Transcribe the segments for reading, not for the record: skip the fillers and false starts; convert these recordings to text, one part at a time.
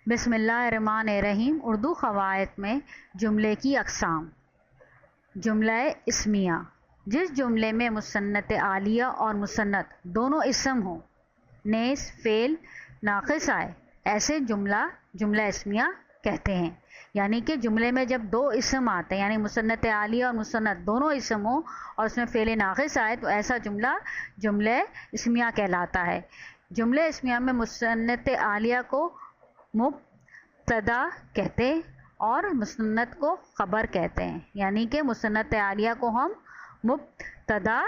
بسم اللہ الرحمن الرحیم۔ اردو قواعد میں جملے کی اقسام۔ جملہ اسمیہ، جس جملے میں مسنت عالیہ اور مسنت دونوں اسم ہوں، نیز فعل ناقص آئے، ایسے جملہ اسمیہ کہتے ہیں۔ یعنی کہ جملے میں جب دو اسم آتے ہیں، یعنی مسنت عالیہ اور مسنت دونوں اسم ہوں اور اس میں فعل ناقص آئے، تو ایسا جملہ اسمیہ کہلاتا ہے۔ جملہ اسمیہ میں مسنت عالیہ کو مبتدا کہتے ہیں اور مسنت کو خبر کہتے ہیں۔ یعنی کہ مسنت عالیہ کو ہم مبتدا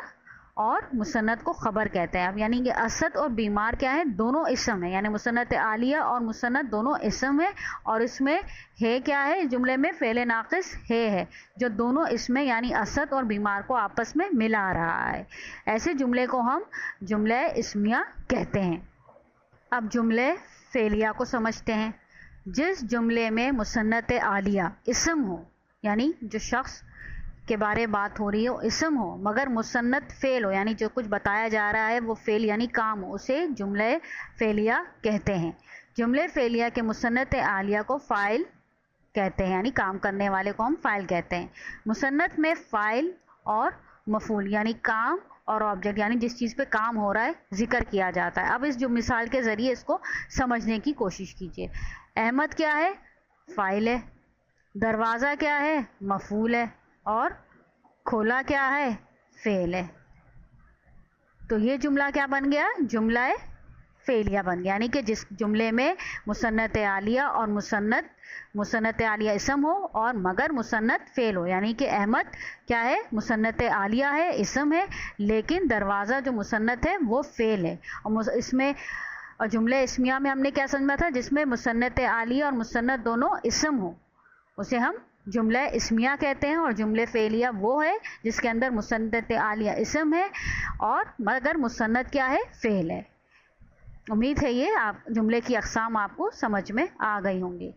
اور مسنت کو خبر کہتے ہیں۔ اب یعنی کہ اسد اور بیمار کیا ہے؟ دونوں اسم ہیں، یعنی مسنت عالیہ اور مسنت دونوں اسم ہیں، اور اس میں ہے کیا ہے؟ جملے میں فعل ناقص ہے جو دونوں اسم ہیں، یعنی اسد اور بیمار کو آپس میں ملا رہا ہے۔ ایسے جملے کو ہم جملہ اسمیہ کہتے ہیں۔ اب جملے فعلیہ کو سمجھتے ہیں۔ جس جملے میں مسنت عالیہ اسم ہو، یعنی جو شخص کے بارے بات ہو رہی ہو اسم ہو، مگر مسنت فعل ہو، یعنی جو کچھ بتایا جا رہا ہے وہ فعل یعنی کام ہو، اسے جملہ فعلیہ کہتے ہیں۔ جملہ فعلیہ کے مسنت عالیہ کو فاعل کہتے ہیں، یعنی کام کرنے والے کو ہم فاعل کہتے ہیں۔ مسنت میں فاعل اور مفعول یعنی کام اور آبجیکٹ، یعنی جس چیز پہ کام ہو رہا ہے ذکر کیا جاتا ہے۔ اب اس جو مثال کے ذریعے اس کو سمجھنے کی کوشش کیجیے۔ احمد کیا ہے؟ فاعل ہے۔ دروازہ کیا ہے؟ مفعول ہے۔ اور کھولا کیا ہے؟ فعل ہے۔ تو یہ جملہ کیا بن گیا؟ جملہ فعلیہ بن گیا۔ یعنی کہ جس جملے میں مسنت عالیہ اور مسنت عالیہ اسم ہو اور مگر مسنت فعل ہو، یعنی کہ احمد کیا ہے؟ مسنت عالیہ ہے، اسم ہے، لیکن دروازہ جو مسنت ہے وہ فعل ہے۔ اور اس میں جملہ اسمیہ میں ہم نے کیا سمجھا تھا؟ جس میں مسنت عالیہ اور مسنت دونوں اسم ہو اسے ہم جملہ اسمیہ کہتے ہیں، اور جملہ فعلیہ وہ ہے جس کے اندر مسنت عالیہ اسم ہے اور مگر مسنت کیا ہے؟ فعل ہے۔ امید ہے یہ جملے کی اقسام آپ کو سمجھ میں آ گئی ہوں گی۔